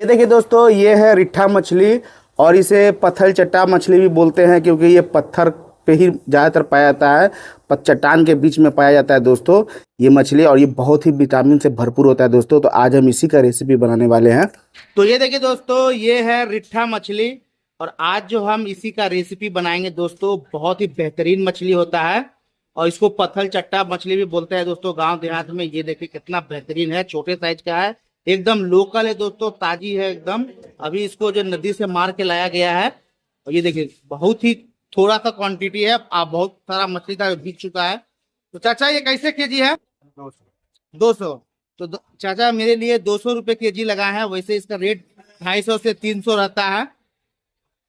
ये देखिए दोस्तों, ये है रिट्ठा मछली। और इसे पत्थर चट्टा मछली भी बोलते हैं क्योंकि ये पत्थर पे ही ज़्यादातर पाया जाता है। चट्टान के बीच में पाया जाता है दोस्तों ये मछली। और ये बहुत ही विटामिन से भरपूर होता है दोस्तों। तो आज हम इसी का रेसिपी बनाने वाले हैं। तो ये देखिए दोस्तों, ये है रिट्ठा मछली। और आज जो हम इसी का रेसिपी बनाएंगे दोस्तों, बहुत ही बेहतरीन मछली होता है। और इसको पत्थर चट्टा मछली भी बोलते हैं दोस्तों गांव देहात में। ये देखिए कितना बेहतरीन है, छोटे साइज का है, एकदम लोकल है दोस्तों, ताजी है एकदम। अभी इसको जो नदी से मार के लाया गया है। और ये देखिए बहुत ही थोड़ा सा क्वांटिटी है। आप बहुत सारा मछली का बिक चुका है। तो चाचा ये कैसे केजी है? 200। तो चाचा मेरे लिए 200 रुपये केजी लगा है। वैसे इसका रेट 250 से 300 रहता है।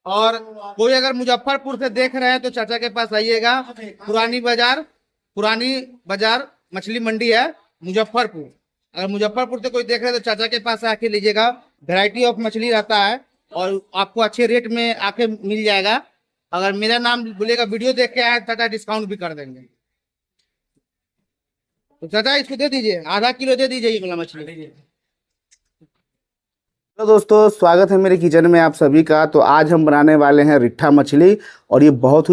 और कोई अगर मुजफ्फरपुर से देख रहे हैं तो चाचा के पास आइएगा। पुरानी बाजार मछली मंडी है मुजफ्फरपुर। अगर मुजफ्फरपुर से कोई देख रहे हैं तो चाचा के पास आके लीजिएगा। वैरायटी ऑफ मछली रहता है और आपको अच्छे रेट में आके मिल जाएगा। अगर मेरा नाम बोलेगा, वीडियो देख के आए, चाचा डिस्काउंट भी कर देंगे। तो चाचा इसको दे दीजिए, आधा किलो दे दीजिए ये वाला मछली। तो दोस्तों, स्वागत है मेरे किचन में आप सभी का। तो आज हम बनाने वाले हैं रिट्ठा मछली। और ये बहुत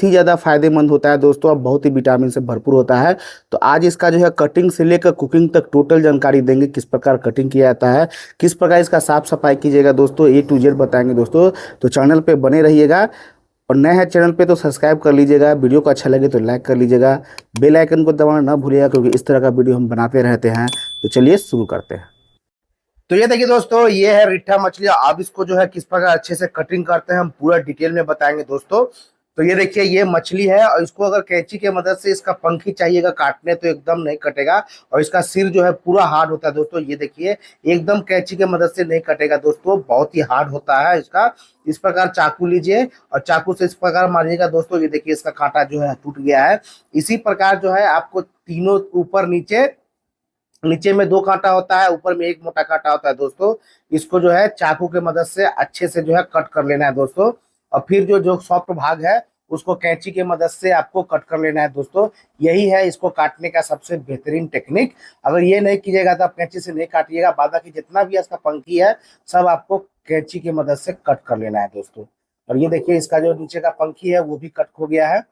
ही ज़्यादा फायदेमंद होता है दोस्तों, और बहुत ही विटामिन से भरपूर होता है। तो आज इसका जो है कटिंग से लेकर कुकिंग तक टोटल जानकारी देंगे। किस प्रकार कटिंग किया जाता है, किस प्रकार इसका साफ सफाई कीजिएगा दोस्तों, A to Z बताएंगे दोस्तों। तो चैनल पर बने रहिएगा। और नए हैं चैनल पे तो सब्सक्राइब कर लीजिएगा। वीडियो को अच्छा लगे तो लाइक कर लीजिएगा। बेल आइकन को दबाना ना भूलिएगा क्योंकि इस तरह का वीडियो हम बनाते रहते हैं। तो चलिए शुरू करते हैं। तो ये देखिए दोस्तों, ये है रिट्ठा मछली। अब इसको जो है किस प्रकार अच्छे से कटिंग करते हैं हम पूरा डिटेल में बताएंगे दोस्तों। तो ये देखिए, ये मछली है और इसको अगर कैंची के मदद से इसका पंखी चाहिएगा काटने तो एकदम नहीं कटेगा। और इसका सिर जो है पूरा हार्ड होता है दोस्तों। ये देखिए, एकदम कैंची के मदद से नहीं कटेगा दोस्तों, बहुत ही हार्ड होता है इसका। इस प्रकार चाकू लीजिए और चाकू से इस प्रकार मारिएगा दोस्तों। ये देखिए, इसका कांटा जो है टूट गया है। इसी प्रकार जो है आपको तीनों ऊपर नीचे, नीचे में 2 कांटा होता है, ऊपर में 1 मोटा कांटा होता है दोस्तों। इसको जो है चाकू के मदद से अच्छे से जो है कट कर लेना है दोस्तों। और फिर जो जो सॉफ्ट भाग है उसको कैंची के मदद से आपको कट कर लेना है दोस्तों। यही है इसको काटने का सबसे बेहतरीन टेक्निक। अगर ये नहीं कीजिएगा तो आप कैंची से नहीं काटिएगा, बाकी जितना भी इसका पंखी है सब आपको कैंची की मदद से कट कर लेना है दोस्तों। और ये देखिए, इसका जो नीचे का पंखी है वो भी कट हो गया है।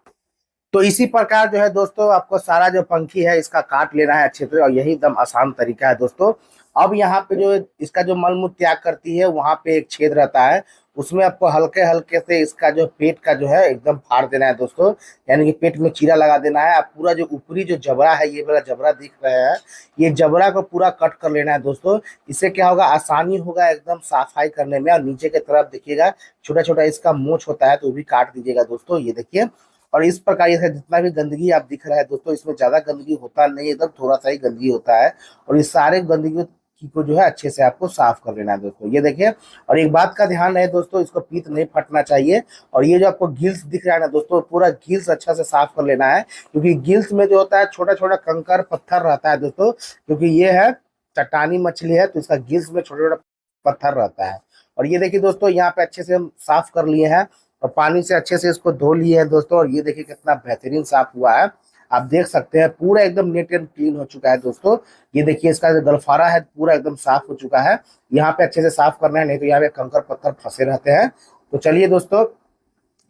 तो इसी प्रकार जो है दोस्तों आपको सारा जो पंखी है इसका काट लेना है अच्छे से। और यही एकदम आसान तरीका है दोस्तों। अब यहाँ पे जो इसका जो मल मूत्र त्याग करती है वहां पे एक छेद रहता है, उसमें आपको हल्के हल्के से इसका जो पेट का जो है एकदम फाड़ देना है दोस्तों। यानी कि पेट में चीरा लगा देना है। आप पूरा जो ऊपरी जो जबड़ा है, ये वाला जबड़ा दिख रहा है, ये जबड़ा को पूरा कट कर लेना है दोस्तों। इससे क्या होगा, आसानी होगा एकदम सफाई करने में। और नीचे की तरफ देखिएगा छोटा छोटा इसका मोछ होता है तो वो भी काट दीजिएगा दोस्तों। ये देखिए, और इस प्रकार ये जितना भी गंदगी आप दिख रहा है दोस्तों, इसमें ज्यादा गंदगी होता नहीं, एकदम थोड़ा सा ही गंदगी होता है। और इस सारे गंदगी को जो है अच्छे से आपको साफ कर लेना है दोस्तों। ये देखिए, और एक बात का ध्यान रहे दोस्तों, इसको पीत नहीं फटना चाहिए। और ये जो आपको गिल्स दिख रहा है ना दोस्तों, पूरा गिल्स अच्छा से साफ कर लेना है। क्योंकि गिल्स में जो होता है छोटा छोटा कंकर पत्थर रहता है दोस्तों। क्योंकि ये है चट्टानी मछली है तो इसका गिल्स में छोटा छोटा पत्थर रहता है। और ये देखिए दोस्तों, यहाँ पे अच्छे से हम साफ कर लिए हैं और पानी से अच्छे से इसको धो लिए हैं दोस्तों। और ये देखिए कितना बेहतरीन साफ हुआ है, आप देख सकते हैं पूरा एकदम नीट एंड क्लीन हो चुका है दोस्तों। ये देखिए, इसका जो गलफारा है पूरा एकदम साफ हो चुका है। यहाँ पे अच्छे से साफ करना है, नहीं तो यहाँ पे कंकर पत्थर फंसे रहते हैं। तो चलिए दोस्तों,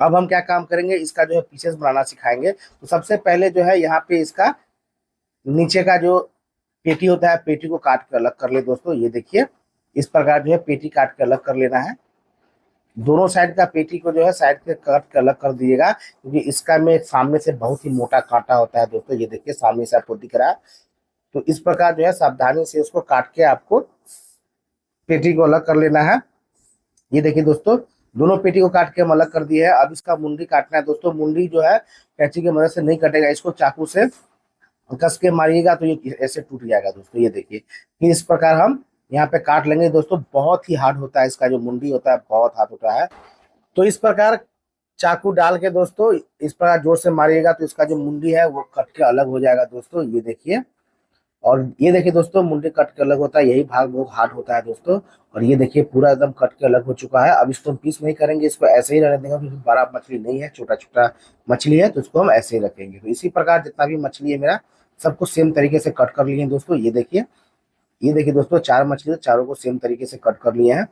अब हम क्या काम करेंगे, इसका जो है पीसेस बनाना सिखाएंगे। तो सबसे पहले जो है यहाँ पे इसका नीचे का जो पेटी होता है, पेटी को काट के अलग कर ले दोस्तों। ये देखिए, इस प्रकार जो है पेटी काट के अलग कर लेना है। दोनों साइड का पेटी को जो है साइड के काट के अलग कर दिएगा, क्योंकि इसका में सामने से बहुत ही मोटा कांटा होता है दोस्तों। ये देखिए, सामने से आपको दिख रहा है। तो इस प्रकार जो है सावधानी से उसको काट के आपको पेटी को अलग कर लेना है। ये देखिए दोस्तों, दोनों पेटी को काट के हम अलग कर दिए है। अब इसका मुंडी काटना है दोस्तों। मुंडी जो है कैंची की मदद से नहीं कटेगा, इसको चाकू से कस के मारिएगा तो ये ऐसे टूट जाएगा दोस्तों। ये देखिए, फिर इस प्रकार हम यहाँ पे काट लेंगे दोस्तों। बहुत ही हार्ड होता है इसका जो मुंडी होता है, बहुत हार्ड होता है। तो इस प्रकार चाकू डाल के दोस्तों इस प्रकार जोर से मारिएगा तो इसका जो मुंडी है वो कट के अलग हो जाएगा दोस्तों। ये देखिए, और ये देखिए दोस्तों, मुंडी कट के अलग होता है, यही भाग बहुत हार्ड होता है दोस्तों। और ये देखिए पूरा एकदम कट के अलग हो चुका है। अब इसको हम पीस नहीं करेंगे, इसको ऐसे ही रहने देंगे क्योंकि बड़ा मछली नहीं है, छोटा छोटा मछली है, तो इसको हम ऐसे ही रखेंगे। तो इसी प्रकार जितना भी मछली है मेरा सबको सेम तरीके से कट कर लिए दोस्तों। ये देखिए, ये देखिए दोस्तों 4 मछली, चारों को सेम तरीके से कट कर लिए हैं।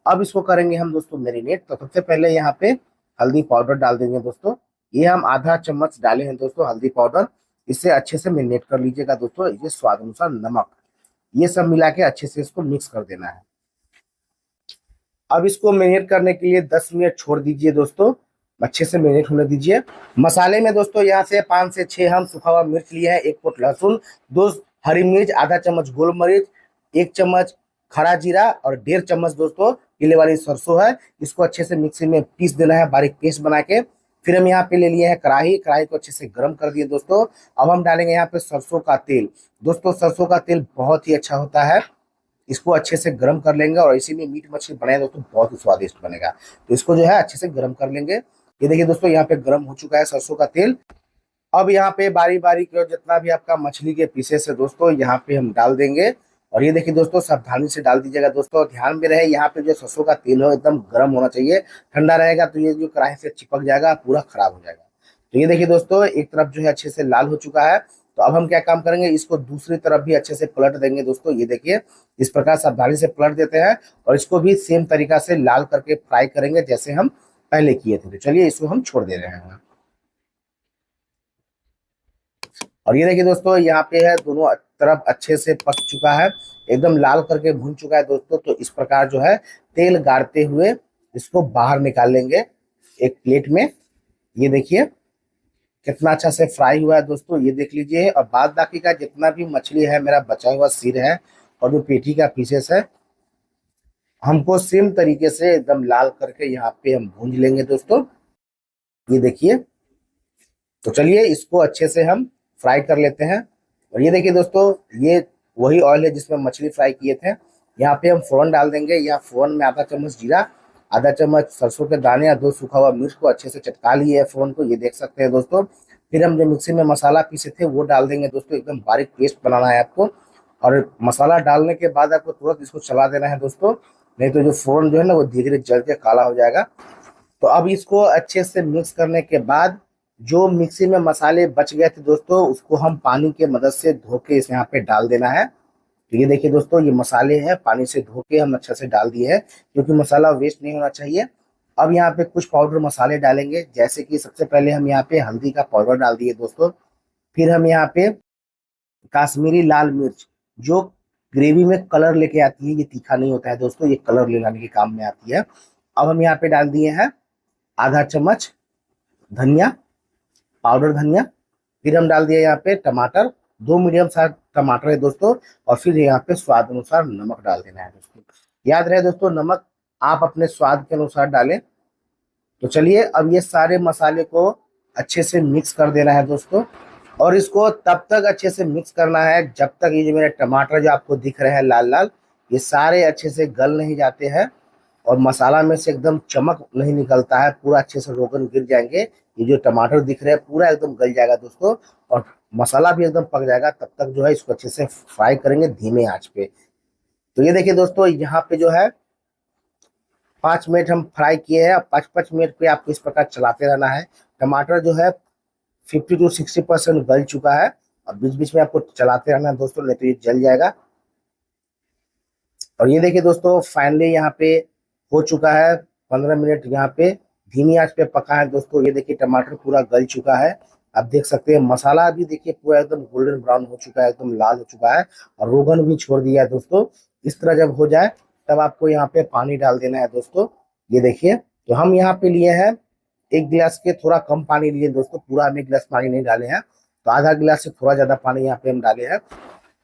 अब इसको करेंगे हम दोस्तों मैरिनेट। तो सबसे पहले यहाँ पे हल्दी पाउडर डाल देंगे दोस्तों। ये हम आधा चम्मच डाले हैं दोस्तों हल्दी पाउडर। इसे अच्छे से मैरिनेट कर लीजिएगा दोस्तों। ये स्वाद अनुसार नमक, ये सब मिला के अच्छे से इसको मिक्स कर देना है। अब इसको मैरिनेट करने के लिए 10 मिनट छोड़ दीजिए दोस्तों, अच्छे से मैरिनेट होने दीजिए। मसाले में दोस्तों यहाँ से 5 से 6 हम सूखा हुआ मिर्च लिए हैं, 1 फुट लहसुन, 2 हरी मिर्च, आधा चम्मच गोल मरीच, 1 चम्मच खड़ा जीरा और 1.5 चम्मच दोस्तों पीले वाली सरसों है। इसको अच्छे से मिक्सी में पीस देना है बारीक पेस्ट बना के। फिर हम यहाँ पे ले लिए हैं कढ़ाई, कढ़ाई को अच्छे से गर्म कर दिए दोस्तों। अब हम डालेंगे यहाँ पे सरसों का तेल। दोस्तों सरसों का तेल बहुत ही अच्छा होता है, इसको अच्छे से गर्म कर लेंगे और इसी में मीट मछली बनाए दोस्तों बहुत ही स्वादिष्ट बनेगा। तो इसको जो है अच्छे से गर्म कर लेंगे। ये देखिए दोस्तों यहाँ पे गर्म हो चुका है सरसों का तेल। अब यहाँ पे बारी बारी जितना भी आपका मछली के पीसेस है दोस्तों यहाँ पे हम डाल देंगे। और ये देखिए दोस्तों सावधानी से डाल दीजिएगा दोस्तों, ध्यान में रहे यहाँ पे जो सरसों का तेल हो एकदम गर्म होना चाहिए। ठंडा रहेगा तो ये जो कढ़ाई से चिपक जाएगा, पूरा खराब हो जाएगा। तो ये देखिए दोस्तों एक तरफ जो है अच्छे से लाल हो चुका है। तो अब हम क्या काम करेंगे, इसको दूसरी तरफ भी अच्छे से पलट देंगे दोस्तों। ये देखिए इस प्रकार सावधानी से पलट देते हैं और इसको भी सेम तरीका से लाल करके फ्राई करेंगे जैसे हम पहले किए थे। तो चलिए इसको हम छोड़ दे रहे हैं। और ये देखिए दोस्तों यहाँ पे है दोनों तरफ अच्छे से पक चुका है, एकदम लाल करके भून चुका है दोस्तों। तो इस प्रकार जो है तेल गाड़ते हुए इसको बाहर निकाल लेंगे एक प्लेट में। ये देखिए कितना अच्छा से फ्राई हुआ है दोस्तों, ये देख लीजिए। और बाद बाकी का जितना भी मछली है मेरा बचा हुआ सिर है और जो पेटी का पीसेस है, हमको सेम तरीके से एकदम लाल करके यहाँ पे हम भूंज लेंगे दोस्तों। ये देखिए, तो चलिए इसको अच्छे से हम फ्राई कर लेते हैं। और ये देखिए दोस्तों ये वही ऑयल है जिसमें मछली फ्राई किए थे। यहाँ पे हम फोरन डाल देंगे। यहाँ फोरन में आधा चम्मच जीरा, आधा चम्मच सरसों के दाने और 2 सूखा हुआ मिर्च को अच्छे से चटका लिए है फोरन को, ये देख सकते हैं दोस्तों। फिर हम जो मिक्सी में मसाला पीसे थे वो डाल देंगे दोस्तों, एकदम बारीक पेस्ट बनाना है आपको। और मसाला डालने के बाद आपको तुरंत इसको चला देना है दोस्तों, नहीं तो जो फोरन जो है ना वो धीरे धीरे जल के काला हो जाएगा। तो अब इसको अच्छे से मिक्स करने के बाद जो मिक्सी में मसाले बच गए थे दोस्तों उसको हम पानी के मदद से धो के इस यहाँ पे डाल देना है। तो ये देखिए दोस्तों ये मसाले हैं पानी से धो के हम अच्छा से डाल दिए हैं, क्योंकि मसाला वेस्ट नहीं होना चाहिए। अब यहाँ पे कुछ पाउडर मसाले डालेंगे, जैसे कि सबसे पहले हम यहाँ पे हल्दी का पाउडर डाल दिए दोस्तों। फिर हम यहाँ पे काश्मीरी लाल मिर्च जो ग्रेवी में कलर लेके आती है, ये तीखा नहीं होता है दोस्तों, ये कलर ले लाने के काम में आती है। अब हम यहाँ पे डाल दिए हैं आधा चम्मच धनिया पाउडर, धनिया। फिर हम डाल दिए यहाँ पे टमाटर, 2 मीडियम साइज टमाटर है दोस्तों। और फिर यहाँ पे स्वाद अनुसार नमक डाल देना है दोस्तों। याद रहे दोस्तों नमक आप अपने स्वाद के अनुसार डालें। तो चलिए अब ये सारे मसाले को अच्छे से मिक्स कर देना है दोस्तों। और इसको तब तक अच्छे से मिक्स करना है जब तक ये जो मेरे टमाटर जो आपको दिख रहे हैं लाल लाल, ये सारे अच्छे से गल नहीं जाते हैं और मसाला में से एकदम चमक नहीं निकलता है, पूरा अच्छे से रोगन गिर जाएंगे। ये जो टमाटर दिख रहे हैं पूरा एकदम गल जाएगा दोस्तों और मसाला भी एकदम पक जाएगा। तब तक जो है इसको अच्छे से फ्राई करेंगे धीमे आंच पे। तो ये देखिए दोस्तों यहाँ पे जो है 5 मिनट हम फ्राई किए हैं। 5-5 मिनट पे आपको इस प्रकार चलाते रहना है। टमाटर जो है 50 to 60% गल चुका है। और बीच बीच में आपको चलाते रहना है दोस्तों, नहीं तो ये जल जाएगा। और ये देखिए दोस्तों फाइनली यहाँ पे हो चुका है 15 मिनट यहाँ पे धीमी आंच पे पका है दोस्तों। ये देखिए टमाटर पूरा गल चुका है, आप देख सकते हैं। मसाला भी देखिए पूरा एकदम गोल्डन ब्राउन हो चुका है, एकदम लाल हो चुका है और रोगन भी छोड़ दिया है दोस्तों। इस तरह जब हो जाए तब आपको यहाँ पे पानी डाल देना है दोस्तों। ये देखिए तो हम यहाँ पे लिए हैं 1 गिलास के थोड़ा कम पानी लिए दोस्तों, पूरा हम 1 गिलास पानी नहीं डाले हैं, तो आधा गिलास से थोड़ा ज्यादा पानी यहाँ पे हम डाले हैं।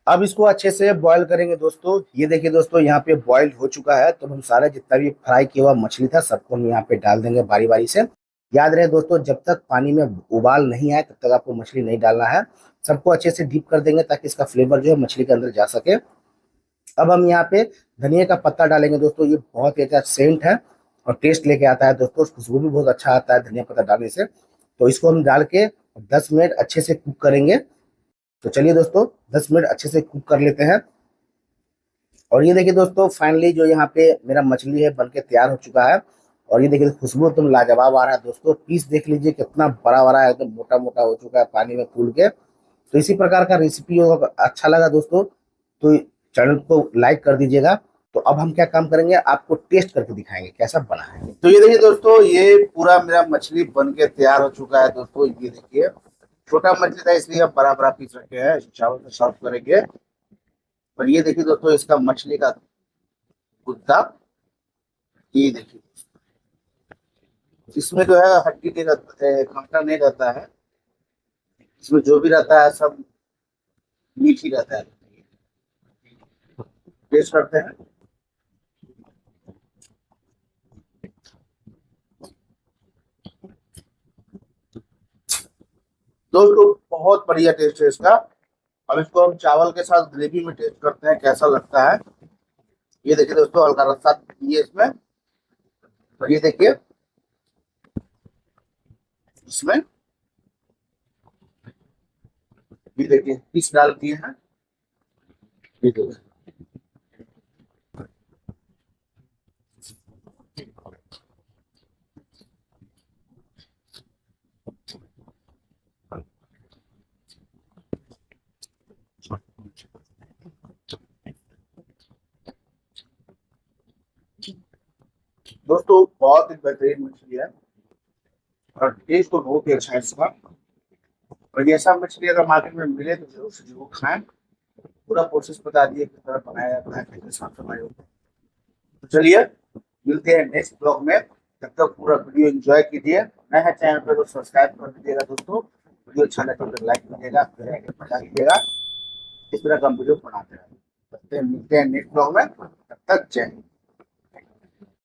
अब इसको अच्छे से बॉईल करेंगे दोस्तों। ये देखिए दोस्तों यहाँ पे बॉईल हो चुका है। तो हम सारा जितना भी फ्राई किया हुआ मछली था सबको हम यहाँ पे डाल देंगे बारी बारी से। याद रहे दोस्तों जब तक पानी में उबाल नहीं आए तब तक आपको मछली नहीं डालना है। सबको अच्छे से डीप कर देंगे ताकि इसका फ्लेवर जो है मछली के अंदर जा सके। अब हम यहाँ पे धनिया का पत्ता डालेंगे दोस्तों, ये बहुत ही अच्छा सेंट है और टेस्ट लेके आता है दोस्तों, खुशबू भी बहुत अच्छा आता है धनिया पत्ता डालने से। तो इसको हम डाल के 10 मिनट अच्छे से कुक करेंगे। तो चलिए दोस्तों 10 मिनट अच्छे से कुक कर लेते हैं। और ये देखिए दोस्तों फाइनली जो यहाँ पे मेरा मछली है बनके तैयार हो चुका है। और ये देखिए खुशबू एकदम लाजवाब आ रहा है दोस्तों। पीस देख लीजिए कितना बड़ा बड़ा है, एकदम मोटा मोटा हो चुका है पानी में फूल के। तो इसी प्रकार का रेसिपी होगा, अच्छा लगा दोस्तों तो चैनल को लाइक कर दीजिएगा। तो अब हम क्या काम करेंगे, आपको टेस्ट करके दिखाएंगे कैसा बना है। तो ये देखिए दोस्तों, ये पूरा मेरा मछली बन के तैयार हो चुका है दोस्तों। ये देखिए, छोटा मछली था इसलिए हम बड़ा बड़ा पीस रखे हैं, चावल से सर्व करेंगे। और ये देखिए दोस्तों, इसका मछली का गुद्दा, ये देखिए इसमें जो है हड्डी नहीं रहता है, कांटा नहीं रहता है। इसमें जो भी रहता है सब मीठ ही रहता है। टेस्ट करते हैं। दोस्तों बहुत बढ़िया टेस्ट है इसका। अब इसको हम चावल के साथ ग्रेवी में टेस्ट करते हैं कैसा लगता है। ये देखिए दोस्तों, हल्का रस्सा ये इसमें। और ये देखिए इसमें, ये देखिए पीस डाल दिए हैं। ये देखिए दोस्तों, बहुत ही बेहतरीन मछली है और टेस्ट तो बहुत ही अच्छा है इसका। और ये सब मछली अगर मार्केट में मिले तो जरूर से जरूर खाएं। पूरा प्रोसेस बता दिए किस तरह बनाया जाता है, कैसे साफ सफाई होती है। तो चलिए मिलते हैं नेक्स्ट ब्लॉग में। तब तक पूरा वीडियो एंजॉय कीजिए। नए हैं चैनल पर तो सब्सक्राइब कर दीजिएगा दोस्तों। वीडियो अच्छा लगे तो लाइक कीजिएगा, बता दीजिएगा। इस तरह का वीडियो बनाते हैं। मिलते हैं नेक्स्ट ब्लॉग में, तब तक जय हिंद।